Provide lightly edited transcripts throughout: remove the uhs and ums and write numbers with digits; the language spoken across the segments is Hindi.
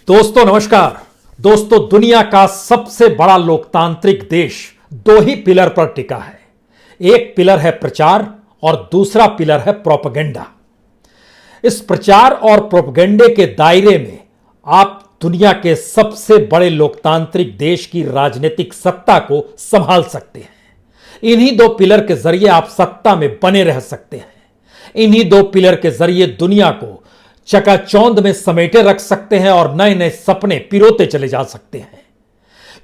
दोस्तों नमस्कार। दोस्तों, दुनिया का सबसे बड़ा लोकतांत्रिक देश दो ही पिलर पर टिका है। एक पिलर है प्रचार और दूसरा पिलर है प्रोपेगेंडा। इस प्रचार और प्रोपेगेंडे के दायरे में आप दुनिया के सबसे बड़े लोकतांत्रिक देश की राजनीतिक सत्ता को संभाल सकते हैं। इन्हीं दो पिलर के जरिए आप सत्ता में बने रह सकते हैं। इन्हीं दो पिलर के जरिए दुनिया को चकाचौंध में समेटे रख सकते हैं और नए नए सपने पिरोते चले जा सकते हैं।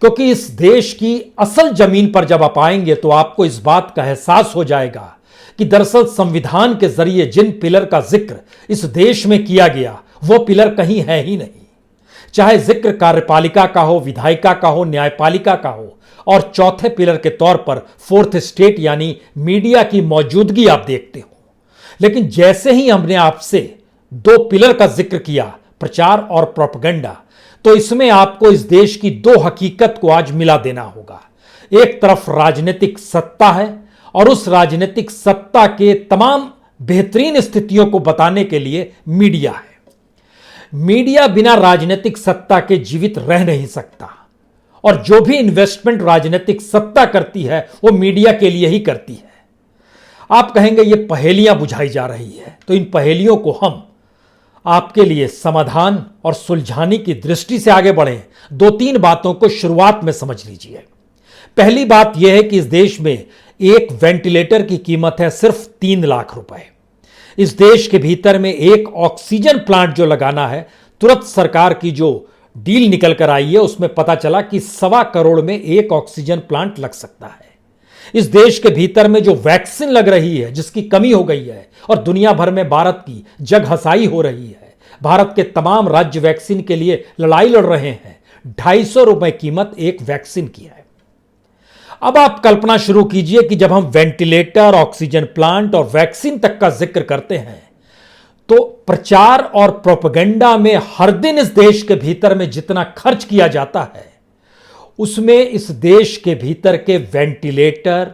क्योंकि इस देश की असल जमीन पर जब आप आएंगे तो आपको इस बात का एहसास हो जाएगा कि दरअसल संविधान के जरिए जिन पिलर का जिक्र इस देश में किया गया वो पिलर कहीं है ही नहीं। चाहे जिक्र कार्यपालिका का हो, विधायिका का हो, न्यायपालिका का हो, और चौथे पिलर के तौर पर फोर्थ स्टेट यानी मीडिया की मौजूदगी आप देखते हो। लेकिन जैसे ही हमने आपसे दो पिलर का जिक्र किया, प्रचार और प्रोपेगेंडा, तो इसमें आपको इस देश की दो हकीकत को आज मिला देना होगा। एक तरफ राजनीतिक सत्ता है और उस राजनीतिक सत्ता के तमाम बेहतरीन स्थितियों को बताने के लिए मीडिया है। मीडिया बिना राजनीतिक सत्ता के जीवित रह नहीं सकता और जो भी इन्वेस्टमेंट राजनीतिक सत्ता करती है वो मीडिया के लिए ही करती है। आप कहेंगे ये पहेलियां बुझाई जा रही है, तो इन पहेलियों को हम आपके लिए समाधान और सुलझाने की दृष्टि से आगे बढ़ें। दो तीन बातों को शुरुआत में समझ लीजिए। पहली बात यह है कि इस देश में एक वेंटिलेटर की कीमत है सिर्फ 3 लाख रुपए। इस देश के भीतर में एक ऑक्सीजन प्लांट जो लगाना है, तुरंत सरकार की जो डील निकल कर आई है उसमें पता चला कि 1.25 करोड़ में एक ऑक्सीजन प्लांट लग सकता है। इस देश के भीतर में जो वैक्सीन लग रही है, जिसकी कमी हो गई है और दुनिया भर में भारत की जग हसाई हो रही है, भारत के तमाम राज्य वैक्सीन के लिए लड़ाई लड़ रहे हैं। 250 रुपए कीमत एक वैक्सीन की है। अब आप कल्पना शुरू कीजिए कि जब हम वेंटिलेटर, ऑक्सीजन प्लांट और वैक्सीन तक का जिक्र करते हैं तो प्रचार और प्रोपेगेंडा में हर दिन इस देश के भीतर में जितना खर्च किया जाता है उसमें इस देश के भीतर के वेंटिलेटर,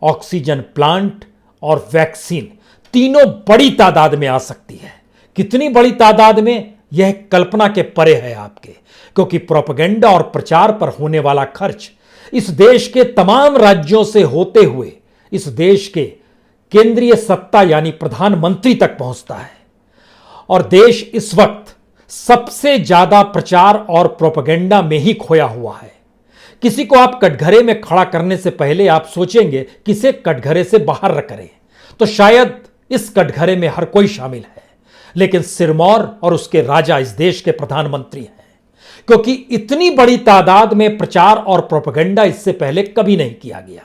ऑक्सीजन प्लांट और वैक्सीन तीनों बड़ी तादाद में आ सकती है। कितनी बड़ी तादाद में, यह कल्पना के परे है आपके, क्योंकि प्रोपेगेंडा और प्रचार पर होने वाला खर्च इस देश के तमाम राज्यों से होते हुए इस देश के केंद्रीय सत्ता यानी प्रधानमंत्री तक पहुंचता है। और देश इस वक्त सबसे ज्यादा प्रचार और प्रोपेगेंडा में ही खोया हुआ है। किसी को आप कटघरे में खड़ा करने से पहले आप सोचेंगे किसे कटघरे से बाहर करें, तो शायद इस कटघरे में हर कोई शामिल है, लेकिन सिरमौर और उसके राजा इस देश के प्रधानमंत्री हैं। क्योंकि इतनी बड़ी तादाद में प्रचार और प्रोपेगेंडा इससे पहले कभी नहीं किया गया।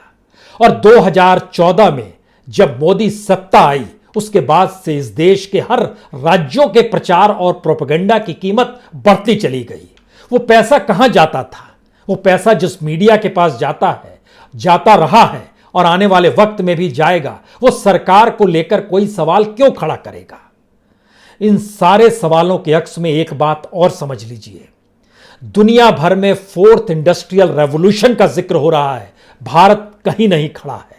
और 2014 में जब मोदी सत्ता आई उसके बाद से इस देश के हर राज्यों के प्रचार और प्रोपेगेंडा की कीमत बढ़ती चली गई। वो पैसा कहां जाता था? वो पैसा जिस मीडिया के पास जाता है, जाता रहा है और आने वाले वक्त में भी जाएगा, वो सरकार को लेकर कोई सवाल क्यों खड़ा करेगा? इन सारे सवालों के अक्स में एक बात और समझ लीजिए। दुनिया भर में फोर्थ इंडस्ट्रियल रेवोल्यूशन का जिक्र हो रहा है, भारत कहीं नहीं खड़ा है।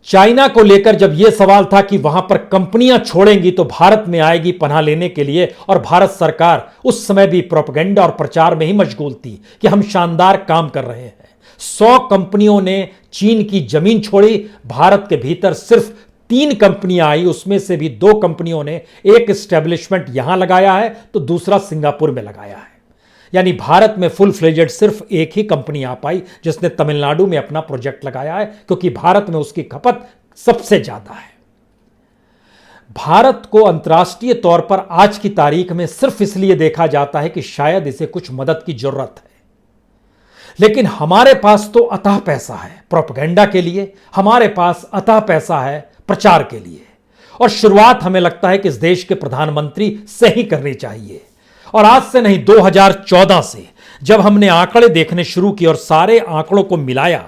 चाइना को लेकर जब यह सवाल था कि वहां पर कंपनियां छोड़ेंगी तो भारत में आएगी पनाह लेने के लिए, और भारत सरकार उस समय भी प्रोपेगेंडा और प्रचार में ही मशगूल थी कि हम शानदार काम कर रहे हैं। 100 कंपनियों ने चीन की जमीन छोड़ी, भारत के भीतर सिर्फ 3 कंपनियां आई, उसमें से भी 2 कंपनियों ने एक एस्टेब्लिशमेंट यहां लगाया है तो दूसरा सिंगापुर में लगाया है। यानी भारत में फुल फ्लेजेड सिर्फ एक ही कंपनी आ पाई जिसने तमिलनाडु में अपना प्रोजेक्ट लगाया है, क्योंकि भारत में उसकी खपत सबसे ज्यादा है। भारत को अंतर्राष्ट्रीय तौर पर आज की तारीख में सिर्फ इसलिए देखा जाता है कि शायद इसे कुछ मदद की जरूरत है, लेकिन हमारे पास तो अथाह पैसा है प्रोपेगेंडा के लिए, हमारे पास अथाह पैसा है प्रचार के लिए। और शुरुआत हमें लगता है कि इस देश के प्रधानमंत्री से ही करनी चाहिए। और आज से नहीं, 2014 से जब हमने आंकड़े देखने शुरू किए और सारे आंकड़ों को मिलाया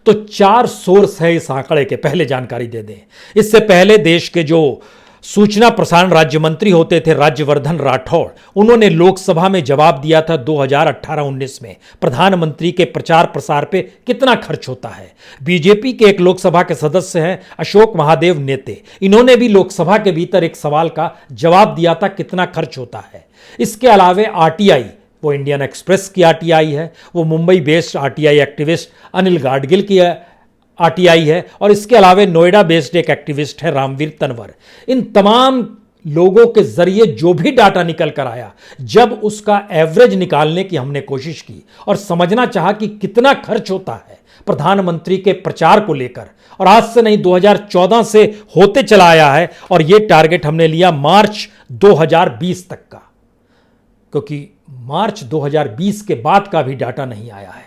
तो 4 सोर्स है इस आंकड़े के। पहले जानकारी दे दें, इससे पहले देश के जो सूचना प्रसारण राज्य मंत्री होते थे राज्यवर्धन राठौड़। उन्होंने लोकसभा में जवाब दिया था 2018-19 में प्रधानमंत्री के प्रचार प्रसार पे कितना खर्च होता है। बीजेपी के एक लोकसभा के सदस्य हैं अशोक महादेव नेते, इन्होंने भी लोकसभा के भीतर एक सवाल का जवाब दिया था कितना खर्च होता है। इसके अलावे आरटीआई, वो इंडियन एक्सप्रेस की आरटीआई है, वो Mumbai based RTI activist Anil Gadgil की आरटीआई है, और इसके अलावा नोएडा बेस्ड एक एक्टिविस्ट है रामवीर तनवर। इन तमाम लोगों के जरिए जो भी डाटा निकल कर आया, जब उसका एवरेज निकालने की हमने कोशिश की और समझना चाहा कि कितना खर्च होता है प्रधानमंत्री के प्रचार को लेकर, और आज से नहीं 2014 से होते चला आया है, और यह टारगेट हमने लिया मार्च 2020 तक का, क्योंकि मार्च 2020 के बाद का भी डाटा नहीं आया है।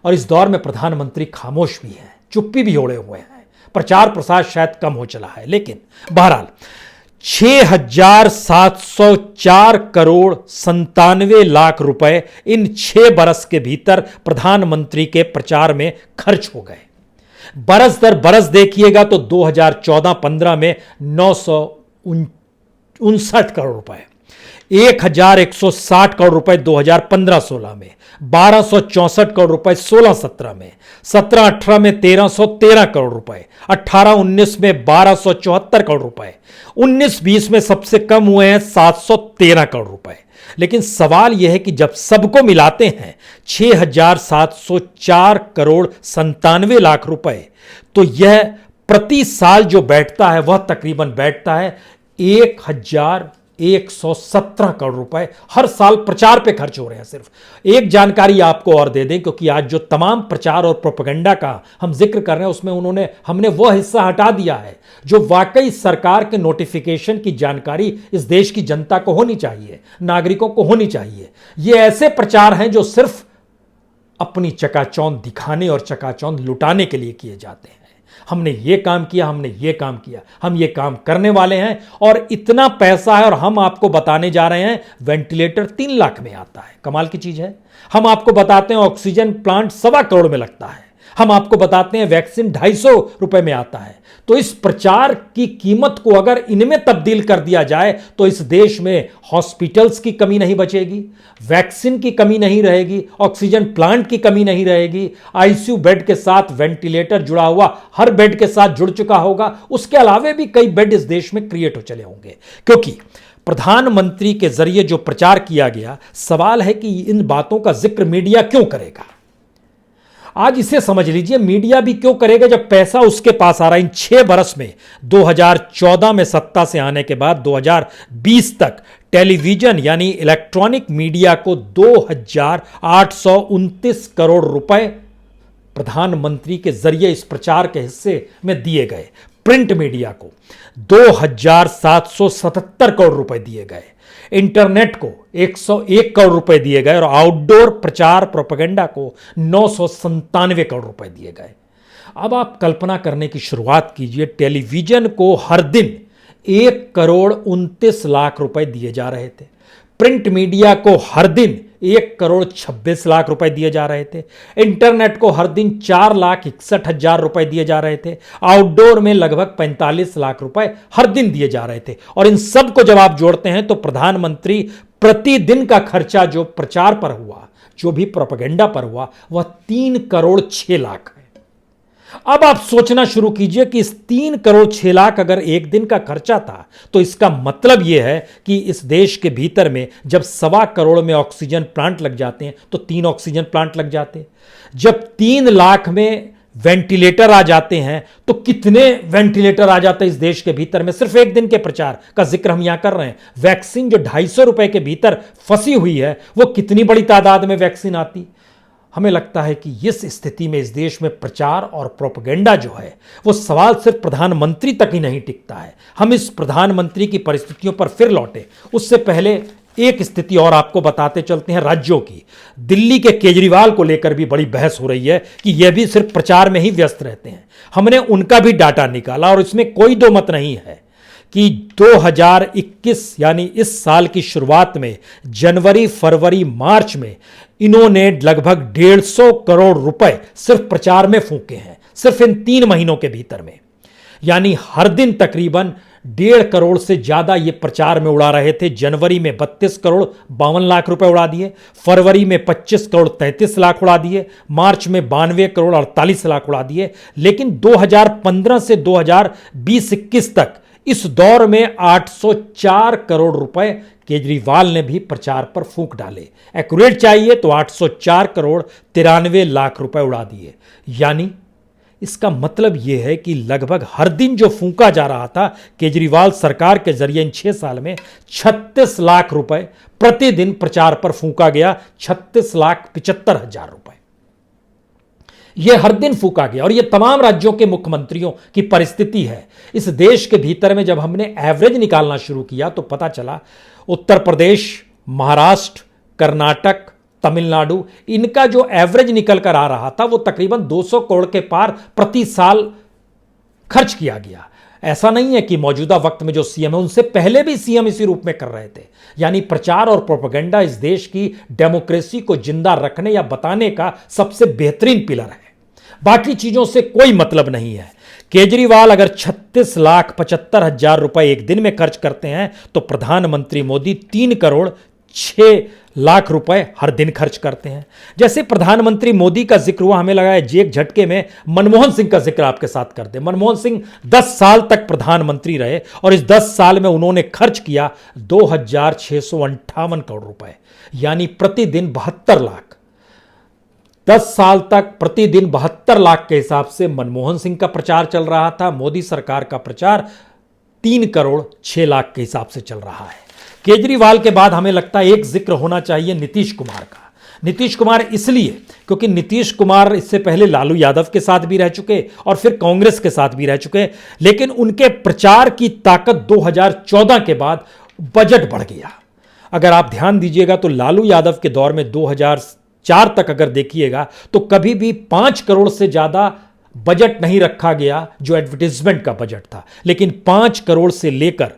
और इस दौर में प्रधानमंत्री खामोश भी हैं, चुप्पी भी ओढ़े हुए हैं, प्रचार प्रसार शायद कम हो चला है, लेकिन बहरहाल 6,704 करोड़ 97 लाख रुपए इन 6 बरस के भीतर प्रधानमंत्री के प्रचार में खर्च हो गए। बरस दर बरस देखिएगा तो 2014-15 में 959 करोड़ रुपए, 1,160 करोड़ रुपए 2015-16 में, 1,264 करोड़ रुपए 16-17 में, 17-18 में 1,313 करोड़ रुपए, 18-19 में 1,274 करोड़ रुपए, 19-20 में सबसे कम हुए हैं 713 करोड़ रुपए। लेकिन सवाल यह है कि जब सबको मिलाते हैं 6,704 करोड़ 97 लाख रुपए, तो यह प्रति साल जो बैठता है वह तकरीबन बैठता है 1,117 करोड़ रुपए हर साल प्रचार पे खर्च हो रहे हैं। सिर्फ एक जानकारी आपको और दे दें, क्योंकि आज जो तमाम प्रचार और प्रोपेगेंडा का हम जिक्र कर रहे हैं उसमें हमने वह हिस्सा हटा दिया है जो वाकई सरकार के नोटिफिकेशन की जानकारी इस देश की जनता को होनी चाहिए, नागरिकों को होनी चाहिए। ये ऐसे प्रचार हैं जो सिर्फ अपनी चकाचौंध दिखाने और चकाचौंध लुटाने के लिए किए जाते हैं। हमने ये काम किया, हमने ये काम किया, हम ये काम करने वाले हैं, और इतना पैसा है, और हम आपको बताने जा रहे हैं वेंटिलेटर 3 लाख में आता है। कमाल की चीज है। हम आपको बताते हैं ऑक्सीजन प्लांट 1.25 करोड़ में लगता है। हम आपको बताते हैं वैक्सीन 250 रुपए में आता है। तो इस प्रचार की कीमत को अगर इनमें तब्दील कर दिया जाए तो इस देश में हॉस्पिटल्स की कमी नहीं बचेगी, वैक्सीन की कमी नहीं रहेगी, ऑक्सीजन प्लांट की कमी नहीं रहेगी, आईसीयू बेड के साथ वेंटिलेटर जुड़ा हुआ हर बेड के साथ जुड़ चुका होगा। उसके अलावे भी कई बेड इस देश में क्रिएट हो चले होंगे, क्योंकि प्रधानमंत्री के जरिए जो प्रचार किया गया, सवाल है कि इन बातों का जिक्र मीडिया क्यों करेगा। आज इसे समझ लीजिए, मीडिया भी क्यों करेगा जब पैसा उसके पास आ रहा है। इन 6 बरस में 2014 में सत्ता से आने के बाद 2020 तक टेलीविजन यानी इलेक्ट्रॉनिक मीडिया को 2,829 करोड़ रुपए प्रधानमंत्री के जरिए इस प्रचार के हिस्से में दिए गए। प्रिंट मीडिया को 2,777 करोड़ रुपए दिए गए, इंटरनेट को 101 करोड़ रुपए दिए गए, और आउटडोर प्रचार प्रोपेगेंडा को 997 करोड़ रुपए दिए गए। अब आप कल्पना करने की शुरुआत कीजिए, टेलीविजन को हर दिन 1,29 लाख रुपए दिए जा रहे थे, प्रिंट मीडिया को हर दिन 1,26 लाख रुपए दिए जा रहे थे, इंटरनेट को हर दिन 4,61,000 रुपए दिए जा रहे थे, आउटडोर में लगभग 45 लाख रुपए हर दिन दिए जा रहे थे। और इन सब को जब आप जोड़ते हैं तो प्रधानमंत्री प्रतिदिन का खर्चा जो प्रचार पर हुआ, जो भी प्रोपेगेंडा पर हुआ, वह 3,06 लाख है। अब आप सोचना शुरू कीजिए कि इस 3,06 लाख अगर एक दिन का खर्चा था, तो इसका मतलब यह है कि इस देश के भीतर में जब 1.25 करोड़ में ऑक्सीजन प्लांट लग जाते हैं तो 3 ऑक्सीजन प्लांट लग जाते हैं। जब 3 लाख में वेंटिलेटर आ जाते हैं तो कितने वेंटिलेटर आ जाते हैं इस देश के भीतर में। सिर्फ एक दिन के प्रचार का जिक्र हम यहां कर रहे हैं। वैक्सीन जो 250 रुपए के भीतर फंसी हुई है, वो कितनी बड़ी तादाद में वैक्सीन आती। हमें लगता है कि इस स्थिति में इस देश में प्रचार और प्रोपेगेंडा जो है, वो सवाल सिर्फ प्रधानमंत्री तक ही नहीं टिकता है। हम इस प्रधानमंत्री की परिस्थितियों पर फिर लौटे, उससे पहले एक स्थिति और आपको बताते चलते हैं राज्यों की। दिल्ली के केजरीवाल को लेकर भी बड़ी बहस हो रही है कि यह भी सिर्फ प्रचार में ही व्यस्त रहते हैं। हमने उनका भी डाटा निकाला और इसमें कोई दो मत नहीं है कि 2021 यानी इस साल की शुरुआत में जनवरी, फरवरी, मार्च में इन्होंने लगभग 150 करोड़ रुपए सिर्फ प्रचार में फूके हैं, सिर्फ इन 3 महीनों के भीतर में। यानी हर दिन तकरीबन 1.5 करोड़ से ज्यादा ये प्रचार में उड़ा रहे थे। जनवरी में 32 करोड़ 52 लाख रुपए उड़ा दिए, फरवरी में 25 करोड़ 33 लाख उड़ा दिए, मार्च में 92 करोड़ 48 लाख उड़ा दिए। लेकिन 2015 से 2020-21 तक इस दौर में 804 करोड़ रुपए केजरीवाल ने भी प्रचार पर फूंक डाले। एक्यूरेट चाहिए तो 804 करोड़ 93 लाख रुपए उड़ा दिए। यानी इसका मतलब यह है कि लगभग हर दिन जो फूंका जा रहा था केजरीवाल सरकार के जरिए इन 6 साल में 36 लाख रुपए प्रतिदिन प्रचार पर फूंका गया। 36,75,000 रुपए यह हर दिन फूंका गया। और यह तमाम राज्यों के मुख्यमंत्रियों की परिस्थिति है। इस देश के भीतर में जब हमने एवरेज निकालना शुरू किया तो पता चला उत्तर प्रदेश, महाराष्ट्र, कर्नाटक, तमिलनाडु, इनका जो एवरेज निकल कर आ रहा था वो तकरीबन 200 करोड़ के पार प्रति साल खर्च किया गया। ऐसा नहीं है कि मौजूदा वक्त में जो सीएम है उनसे पहले भी सीएम इसी रूप में कर रहे थे। यानी प्रचार और प्रोपेगेंडा इस देश की डेमोक्रेसी को जिंदा रखने या बताने का सबसे बेहतरीन पिलर है। बाकी चीजों से कोई मतलब नहीं है। केजरीवाल अगर 36,75,000 रुपए एक दिन में खर्च करते हैं तो प्रधानमंत्री मोदी 3 करोड़ 6 लाख रुपए हर दिन खर्च करते हैं। जैसे प्रधानमंत्री मोदी का जिक्र हुआ, हमें लगा है एक झटके में मनमोहन सिंह का जिक्र आपके साथ कर दे। मनमोहन सिंह 10 साल तक प्रधानमंत्री रहे और इस 10 साल में उन्होंने खर्च किया 2,658 करोड़ रुपए, यानी प्रतिदिन 72 लाख। 10 साल तक प्रतिदिन 72 लाख के हिसाब से मनमोहन सिंह का प्रचार चल रहा था। मोदी सरकार का प्रचार 3 करोड़ 6 लाख के हिसाब से चल रहा है। केजरीवाल के बाद हमें लगता है एक जिक्र होना चाहिए नीतीश कुमार का। नीतीश कुमार इसलिए क्योंकि नीतीश कुमार इससे पहले लालू यादव के साथ भी रह चुके और फिर कांग्रेस के साथ भी रह चुके, लेकिन उनके प्रचार की ताकत 2014 के बाद बजट बढ़ गया। अगर आप ध्यान दीजिएगा तो लालू यादव के दौर में 2004 तक अगर देखिएगा तो कभी भी 5 करोड़ से ज्यादा बजट नहीं रखा गया जो एडवर्टाइजमेंट का बजट था। लेकिन 5 करोड़ से लेकर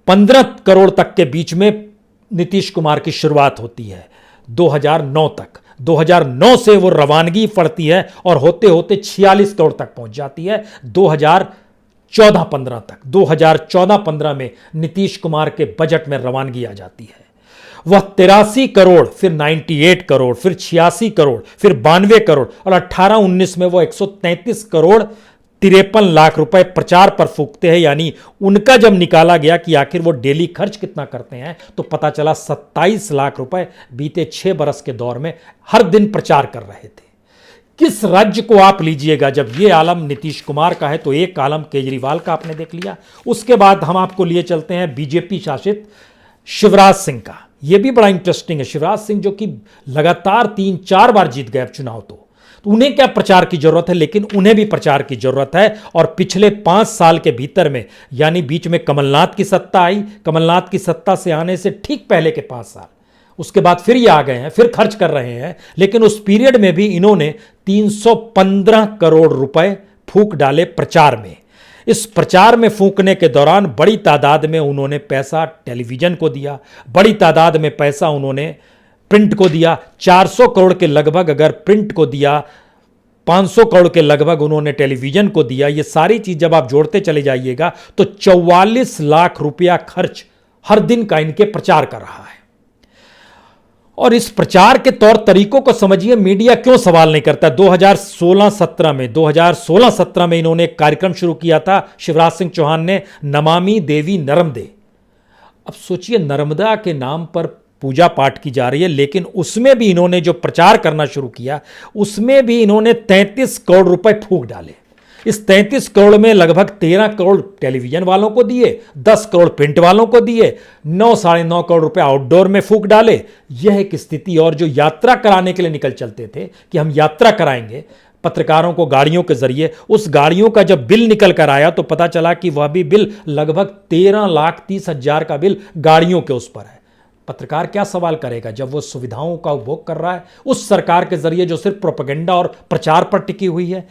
15 करोड़ तक के बीच में नीतीश कुमार की शुरुआत होती है 2009 तक। 2009 से वो रवानगी पड़ती है और होते होते 46 करोड़ तक पहुंच जाती है 2014-15 तक। 2014-15 में नीतीश कुमार के बजट में रवानगी आ जाती है। वह 83 करोड़, फिर 98 करोड़, फिर 86 करोड़, फिर 92 करोड़ और 18-19 में वो 133 करोड़ 53 लाख रुपए प्रचार पर फूकते हैं। यानी उनका जब निकाला गया कि आखिर वो डेली खर्च कितना करते हैं तो पता चला 27 लाख रुपए बीते 6 बरस के दौर में हर दिन प्रचार कर रहे थे। किस राज्य को आप लीजिएगा, जब ये आलम नीतीश कुमार का है तो एक आलम केजरीवाल का आपने देख लिया। उसके बाद हम आपको लिए चलते हैं बीजेपी शासित शिवराज सिंह का। यह भी बड़ा इंटरेस्टिंग है। शिवराज सिंह जो कि लगातार 3-4 बार जीत गए चुनाव, तो उन्हें क्या प्रचार की जरूरत है, लेकिन उन्हें भी प्रचार की जरूरत है। और पिछले 5 साल के भीतर में, यानी बीच में कमलनाथ की सत्ता आई, कमलनाथ की सत्ता से आने से ठीक पहले के 5 साल, उसके बाद फिर ये आ गए हैं, फिर खर्च कर रहे हैं। लेकिन उस पीरियड में भी इन्होंने 315 करोड़ रुपए फूंक डाले प्रचार में। इस प्रचार में फूंकने के दौरान बड़ी तादाद में उन्होंने पैसा टेलीविजन को दिया, बड़ी तादाद में पैसा उन्होंने प्रिंट को दिया। 400 करोड़ के लगभग अगर प्रिंट को दिया, 500 करोड़ के लगभग उन्होंने टेलीविजन को दिया। ये सारी चीज जब आप जोड़ते चले जाइएगा तो 44 लाख रुपया खर्च हर दिन का इनके प्रचार कर रहा है। और इस प्रचार के तौर तरीकों को समझिए, मीडिया क्यों सवाल नहीं करता। 2016-17 में इन्होंने एक कार्यक्रम शुरू किया था शिवराज सिंह चौहान ने, नमामि देवी नर्मदे। अब सोचिए, नर्मदा के नाम पर पूजा पाठ की जा रही है, लेकिन उसमें भी इन्होंने जो प्रचार करना शुरू किया उसमें भी इन्होंने 33 करोड़ रुपए फूंक डाले। इस 33 करोड़ में लगभग 13 करोड़ टेलीविजन वालों को दिए, 10 करोड़ प्रिंट वालों को दिए, 9-9.5 करोड़ रुपए आउटडोर में फूंक डाले। यह एक स्थिति। और जो यात्रा कराने के लिए निकल चलते थे कि हम यात्रा कराएंगे पत्रकारों को गाड़ियों के जरिए, उस गाड़ियों का जब बिल निकल कर आया तो पता चला कि वह भी बिल लगभग 13,30,000 का बिल गाड़ियों के उस पर है। पत्रकार क्या सवाल करेगा जब वो सुविधाओं का उपभोग कर रहा है उस सरकार के जरिए जो सिर्फ प्रोपेगेंडा और प्रचार पर टिकी हुई है।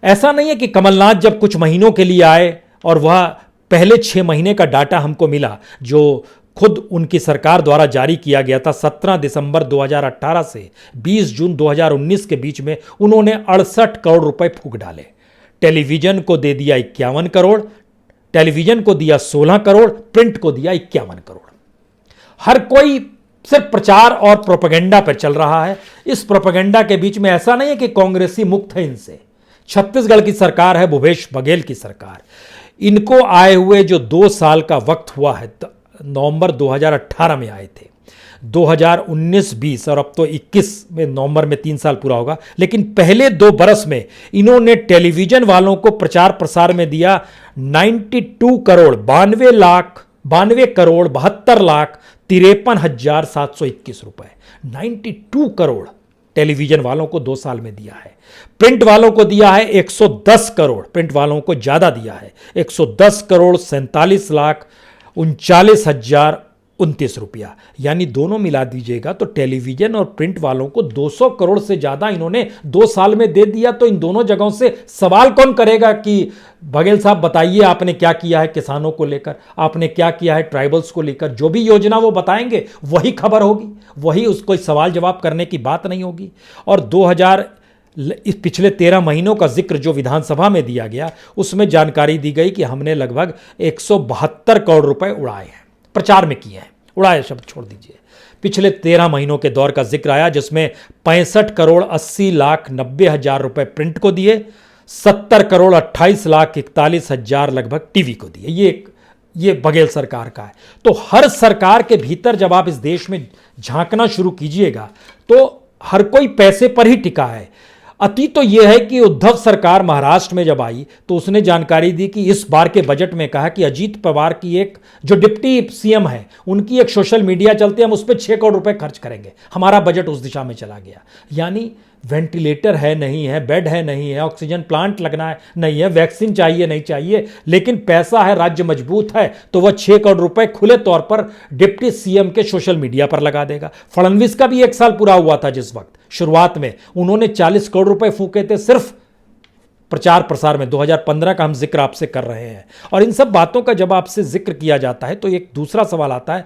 ऐसा नहीं है कि कमलनाथ जब कुछ महीनों के लिए आए और वह पहले 6 महीने का डाटा हमको मिला जो खुद उनकी सरकार द्वारा जारी किया गया था। 17 दिसंबर 2018 से 20 जून 2019 के बीच में उन्होंने 68 करोड़ रुपए फूंक डाले। टेलीविजन को दे दिया 51 करोड़, टेलीविजन को दिया 16 करोड़, प्रिंट को दिया 51 करोड़। हर कोई सिर्फ प्रचार और प्रोपेगेंडा पर चल रहा है। इस प्रोपेगेंडा के बीच में ऐसा नहीं है कि कांग्रेसी मुक्त है इनसे। छत्तीसगढ़ की सरकार है, भूपेश बघेल की सरकार। इनको आए हुए जो 2 साल का वक्त हुआ है, नवंबर 2018 में आए थे, 2019-20 और अब तो 21 में, नवंबर में 3 साल पूरा होगा। लेकिन पहले 2 बरस में इन्होंने टेलीविजन वालों को प्रचार प्रसार में दिया 92 करोड़ 92 करोड़ 72,53,721 रुपए। 92 करोड़ टेलीविजन वालों को 2 साल में दिया है। प्रिंट वालों को दिया है 110 करोड़, प्रिंट वालों को ज्यादा दिया है, 110 करोड़ 47,39,029 रुपया। यानी दोनों मिला दीजिएगा तो टेलीविजन और प्रिंट वालों को 200 करोड़ से ज्यादा इन्होंने 2 साल में दे दिया। तो इन दोनों जगहों से सवाल कौन करेगा कि बघेल साहब बताइए आपने क्या किया है किसानों को लेकर, आपने क्या किया है ट्राइबल्स को लेकर। जो भी योजना वो बताएंगे वही खबर होगी, वही उसको सवाल जवाब करने की बात नहीं होगी। और इस पिछले 13 महीनों का जिक्र जो विधानसभा में दिया गया, उसमें जानकारी दी गई कि हमने लगभग 172 करोड़ रुपए उड़ाए हैं, प्रचार में किए हैं। उड़ाए शब्द छोड़ दीजिए, पिछले 13 महीनों के दौर का जिक्र आया, जिसमें 65 करोड़ 80,90,000 रुपए प्रिंट को दिए, 70 करोड़ 28,41,000 लगभग टीवी को दिए। ये बघेल सरकार का है। तो हर सरकार के भीतर जब आप इस देश में झांकना शुरू कीजिएगा तो हर कोई पैसे पर ही टिका है। अतीत तो यह है कि उद्धव सरकार महाराष्ट्र में जब आई तो उसने जानकारी दी कि इस बार के बजट में कहा कि अजीत पवार की एक जो डिप्टी सीएम है उनकी एक सोशल मीडिया चलती है, हम उस पर 6 करोड़ रुपए खर्च करेंगे। हमारा बजट उस दिशा में चला गया। यानी वेंटिलेटर है नहीं है, बेड है नहीं है, ऑक्सीजन प्लांट लगना है नहीं है, वैक्सीन चाहिए नहीं चाहिए, लेकिन पैसा है, राज्य मजबूत है, तो वह 6 करोड़ रुपए खुले तौर पर डिप्टी सीएम के सोशल मीडिया पर लगा देगा। फडणवीस का भी 1 साल पूरा हुआ था, जिस वक्त शुरुआत में उन्होंने 40 करोड़ रुपए फूके थे सिर्फ प्रचार प्रसार में। 2015 का हम जिक्र आपसे कर रहे हैं। और इन सब बातों का जब आपसे जिक्र किया जाता है तो एक दूसरा सवाल आता है।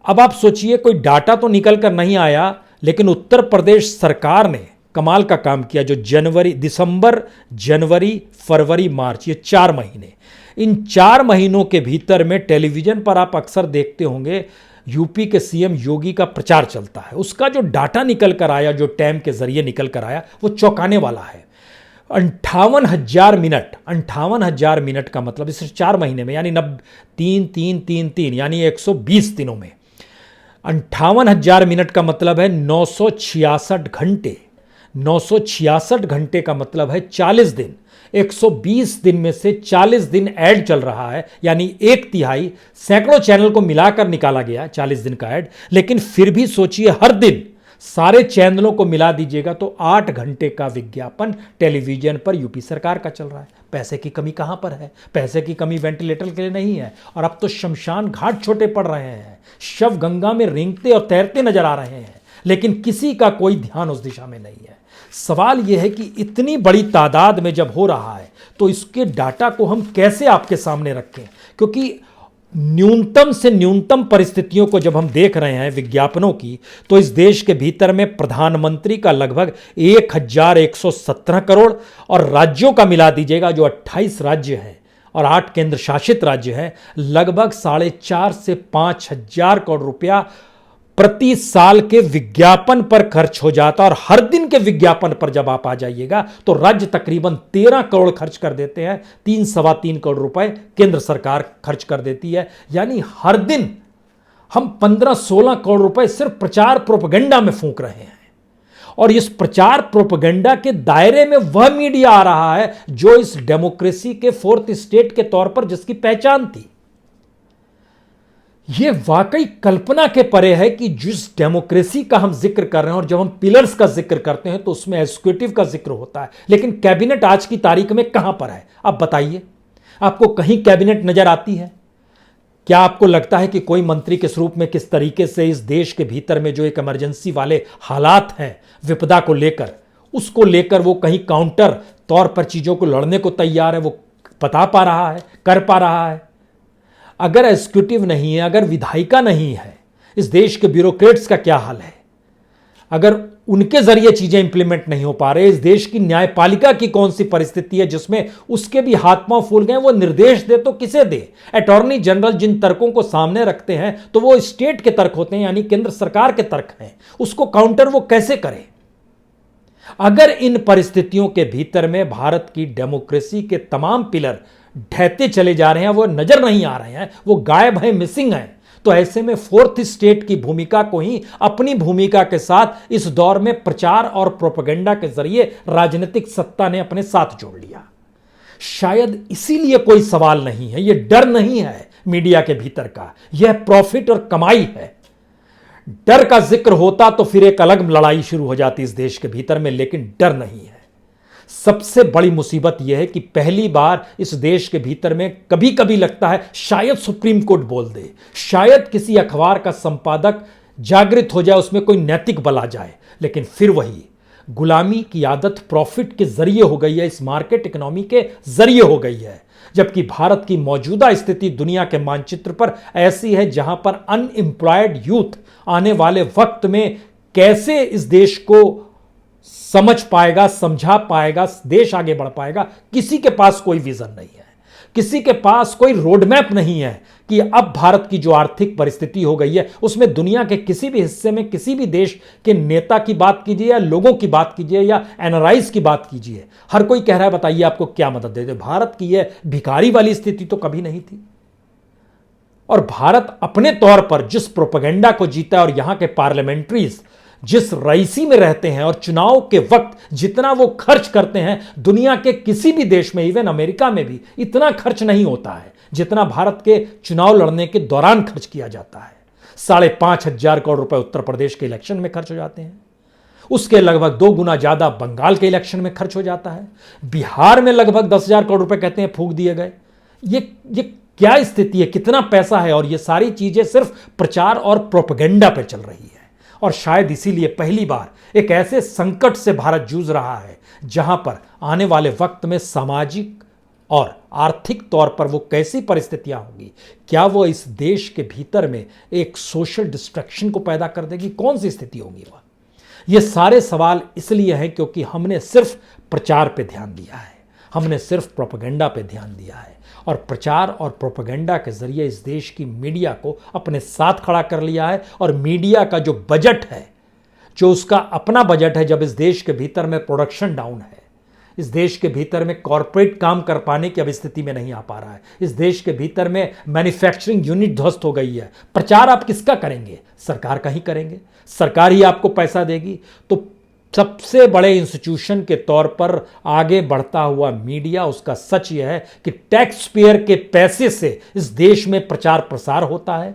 अब आप सोचिए, कोई डाटा तो निकल कर नहीं आया, लेकिन उत्तर प्रदेश सरकार ने कमाल का काम किया। जो दिसंबर, जनवरी, फरवरी, मार्च, ये 4 महीने, इन 4 महीनों के भीतर में टेलीविजन पर आप अक्सर देखते होंगे यूपी के सीएम योगी का प्रचार चलता है। उसका जो डाटा निकल कर आया, जो टाइम के जरिए निकल कर आया, वो चौंकाने वाला है। 58,000 मिनट का मतलब इस 4 महीने में, यानी 3 यानी 120 दिनों में 58,000 मिनट का मतलब है 966 घंटे। 966 घंटे का मतलब है 40 दिन। 120 दिन में से 40 दिन ऐड चल रहा है, यानी 1/3 सैकड़ों चैनल को मिलाकर निकाला गया 40 दिन का ऐड। लेकिन फिर भी सोचिए, हर दिन सारे चैनलों को मिला दीजिएगा तो 8 घंटे का विज्ञापन टेलीविजन पर यूपी सरकार का चल रहा है। पैसे की कमी कहां पर है? पैसे की कमी वेंटिलेटर के लिए नहीं है। और अब तो शमशान घाट छोटे पड़ रहे हैं, शव गंगा में रेंगते और तैरते नजर आ रहे हैं, लेकिन किसी का कोई ध्यान उस दिशा में नहीं है। सवाल यह है कि इतनी बड़ी तादाद में जब हो रहा है तो इसके डाटा को हम कैसे आपके सामने रखें? क्योंकि न्यूनतम से न्यूनतम परिस्थितियों को जब हम देख रहे हैं विज्ञापनों की, तो इस देश के भीतर में प्रधानमंत्री का लगभग 1,117 करोड़ और राज्यों का मिला दीजिएगा, जो 28 राज्य हैं और 8 केंद्र शासित राज्य हैं, लगभग 4.5 से 5,000 करोड़ रुपया प्रति साल के विज्ञापन पर खर्च हो जाता। और हर दिन के विज्ञापन पर जब आप आ जाइएगा तो राज्य तकरीबन 13 करोड़ खर्च कर देते हैं, 3-3.25 करोड़ रुपए केंद्र सरकार खर्च कर देती है। यानी हर दिन हम 15-16 करोड़ रुपए सिर्फ प्रचार प्रोपेगेंडा में फूंक रहे हैं। और इस प्रचार प्रोपेगेंडा के दायरे में वह मीडिया आ रहा है जो इस डेमोक्रेसी के 4th स्टेट के तौर पर जिसकी पहचान थी। यह वाकई कल्पना के परे है कि जिस डेमोक्रेसी का हम जिक्र कर रहे हैं, और जब हम पिलर्स का जिक्र करते हैं तो उसमें एग्जीक्यूटिव का जिक्र होता है, लेकिन कैबिनेट आज की तारीख में कहां पर है? आप बताइए, आपको कहीं कैबिनेट नजर आती है? क्या आपको लगता है कि कोई मंत्री किस रूप में, किस तरीके से इस देश के भीतर में जो एक इमरजेंसी वाले हालात हैं विपदा को लेकर, उसको लेकर वो कहीं काउंटर तौर पर चीजों को लड़ने को तैयार है? वो बता पा रहा है, कर पा रहा है? अगर एग्जीक्यूटिव नहीं है, अगर विधायिका नहीं है, इस देश के ब्यूरोक्रेट्स का क्या हाल है? अगर उनके जरिए चीजें इंप्लीमेंट नहीं हो पा रहे, इस देश की न्यायपालिका की कौन सी परिस्थिति है जिसमें उसके भी हाथ पांव फूल गए, वो निर्देश दे तो किसे दे? अटॉर्नी जनरल जिन तर्कों को सामने रखते हैं तो वो स्टेट के तर्क होते हैं, यानी केंद्र सरकार के तर्क हैं, उसको काउंटर वो कैसे करे? अगर इन परिस्थितियों के भीतर में भारत की डेमोक्रेसी के तमाम पिलर ढहते चले जा रहे हैं, वो नजर नहीं आ रहे हैं, वो गायब हैं, मिसिंग हैं, तो ऐसे में फोर्थ स्टेट की भूमिका को ही अपनी भूमिका के साथ इस दौर में प्रचार और प्रोपेगेंडा के जरिए राजनीतिक सत्ता ने अपने साथ जोड़ लिया। शायद इसीलिए कोई सवाल नहीं है, यह डर नहीं है मीडिया के भीतर का, यह प्रॉफिट और कमाई है। डर का जिक्र होता तो फिर एक अलग लड़ाई शुरू हो जाती इस देश के भीतर में, लेकिन डर नहीं है। सबसे बड़ी मुसीबत यह है कि पहली बार इस देश के भीतर में कभी कभी लगता है शायद सुप्रीम कोर्ट बोल दे, शायद किसी अखबार का संपादक जागृत हो जाए, उसमें कोई नैतिक बल आ जाए, लेकिन फिर वही गुलामी की आदत प्रॉफिट के जरिए हो गई है, इस मार्केट इकोनॉमी के जरिए हो गई है। जबकि भारत की मौजूदा स्थिति दुनिया के मानचित्र पर ऐसी है जहां पर अनएम्प्लॉयड यूथ आने वाले वक्त में कैसे इस देश को समझ पाएगा, समझा पाएगा, देश आगे बढ़ पाएगा, किसी के पास कोई विजन नहीं है, किसी के पास कोई रोड मैप नहीं है कि अब भारत की जो आर्थिक परिस्थिति हो गई है उसमें दुनिया के किसी भी हिस्से में किसी भी देश के नेता की बात कीजिए या लोगों की बात कीजिए या एनआरआईज की बात कीजिए, हर कोई कह रहा है बताइए आपको क्या मदद दे दे। भारत की यह भिखारी वाली स्थिति तो कभी नहीं थी। और भारत अपने तौर पर जिस प्रोपेगेंडा को जीता है और यहां के पार्लियामेंट्रीज जिस रईसी में रहते हैं और चुनाव के वक्त जितना वो खर्च करते हैं, दुनिया के किसी भी देश में, इवन अमेरिका में भी इतना खर्च नहीं होता है जितना भारत के चुनाव लड़ने के दौरान खर्च किया जाता है। 5,500 करोड़ रुपए उत्तर प्रदेश के इलेक्शन में खर्च हो जाते हैं, उसके लगभग 2 गुना ज्यादा बंगाल के इलेक्शन में खर्च हो जाता है, बिहार में लगभग 10,000 करोड़ रुपए कहते हैं फूंक दिए गए। ये क्या स्थिति है, कितना पैसा है, और ये सारी चीजें सिर्फ प्रचार और प्रोपेगेंडा पे चल रही है। और शायद इसीलिए पहली बार एक ऐसे संकट से भारत जूझ रहा है जहां पर आने वाले वक्त में सामाजिक और आर्थिक तौर पर वो कैसी परिस्थितियां होंगी, क्या वो इस देश के भीतर में एक सोशल डिस्ट्रक्शन को पैदा कर देगी, कौन सी स्थिति होगी वह? ये सारे सवाल इसलिए हैं क्योंकि हमने सिर्फ प्रचार पे ध्यान दिया है, हमने सिर्फ प्रोपेगेंडा पे ध्यान दिया है, और प्रचार और प्रोपेगेंडा के जरिए इस देश की मीडिया को अपने साथ खड़ा कर लिया है। और मीडिया का जो बजट है, जो उसका अपना बजट है, जब इस देश के भीतर में प्रोडक्शन डाउन है, इस देश के भीतर में कॉरपोरेट काम कर पाने की अब स्थिति में नहीं आ पा रहा है, इस देश के भीतर में मैन्युफैक्चरिंग यूनिट ध्वस्त हो गई है, प्रचार आप किसका करेंगे? सरकार का ही करेंगे, सरकार ही आपको पैसा देगी। तो सबसे बड़े इंस्टीट्यूशन के तौर पर आगे बढ़ता हुआ मीडिया, उसका सच यह है कि टैक्स पेयर के पैसे से इस देश में प्रचार प्रसार होता है।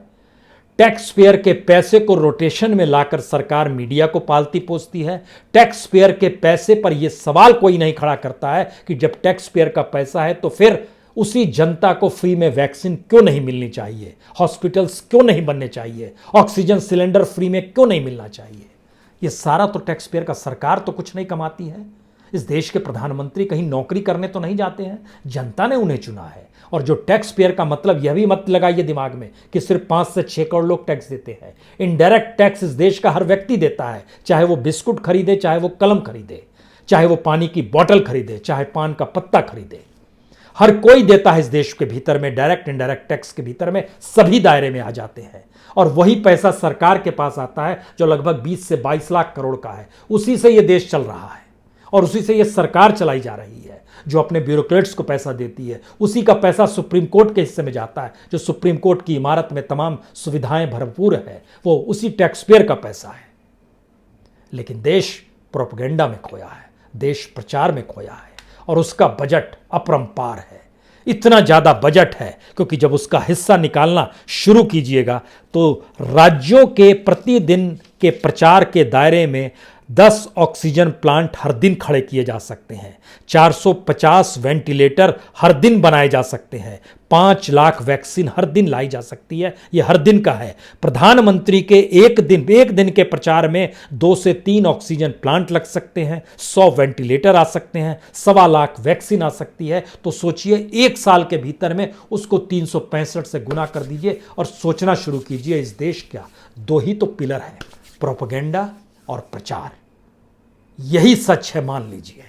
टैक्स पेयर के पैसे को रोटेशन में लाकर सरकार मीडिया को पालती पोसती है। टैक्स पेयर के पैसे पर यह सवाल कोई नहीं खड़ा करता है कि जब टैक्स पेयर का पैसा है तो फिर उसी जनता को फ्री में वैक्सीन क्यों नहीं मिलनी चाहिए, हॉस्पिटल्स क्यों नहीं बनने चाहिए, ऑक्सीजन सिलेंडर फ्री में क्यों नहीं मिलना चाहिए। ये सारा तो टैक्स पेयर का, सरकार तो कुछ नहीं कमाती है। इस देश के प्रधानमंत्री कहीं नौकरी करने तो नहीं जाते हैं, जनता ने उन्हें चुना है। और जो टैक्स पेयर का मतलब, यह भी मत लगाइए दिमाग में कि सिर्फ 5 से 6 करोड़ लोग टैक्स देते हैं। इनडायरेक्ट टैक्स इस देश का हर व्यक्ति देता है, चाहे वो बिस्कुट खरीदे, चाहे वो कलम खरीदे, चाहे वो पानी की बोतल खरीदे, चाहे पान का पत्ता खरीदे, हर कोई देता है इस देश के भीतर में। डायरेक्ट इनडायरेक्ट टैक्स के भीतर में सभी दायरे में आ जाते हैं, और वही पैसा सरकार के पास आता है जो लगभग 20 से 22 लाख करोड़ का है। उसी से यह देश चल रहा है और उसी से यह सरकार चलाई जा रही है, जो अपने ब्यूरोक्रेट्स को पैसा देती है। उसी का पैसा सुप्रीम कोर्ट के हिस्से में जाता है, जो सुप्रीम कोर्ट की इमारत में तमाम सुविधाएं भरपूर है, वो उसी टैक्स पेयर का पैसा है। लेकिन देश प्रोपेगेंडा में खोया है, देश प्रचार में खोया है, और उसका बजट अपरंपार है। इतना ज़्यादा बजट है क्योंकि जब उसका हिस्सा निकालना शुरू कीजिएगा तो राज्यों के प्रतिदिन के प्रचार के दायरे में 10 ऑक्सीजन प्लांट हर दिन खड़े किए जा सकते हैं, 450 वेंटिलेटर हर दिन बनाए जा सकते हैं, 5 लाख वैक्सीन हर दिन लाई जा सकती है। यह हर दिन का है। प्रधानमंत्री के एक दिन के प्रचार में 2 से 3 ऑक्सीजन प्लांट लग सकते हैं, 100 वेंटिलेटर आ सकते हैं, 1.25 लाख वैक्सीन आ सकती है। तो सोचिए 1 साल के भीतर में उसको 365 से गुना कर दीजिए और सोचना शुरू कीजिए, इस देश का 2 ही तो पिलर है, प्रोपेगेंडा और प्रचार। यही सच है, मान लीजिए।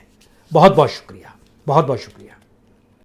बहुत बहुत शुक्रिया, बहुत बहुत शुक्रिया।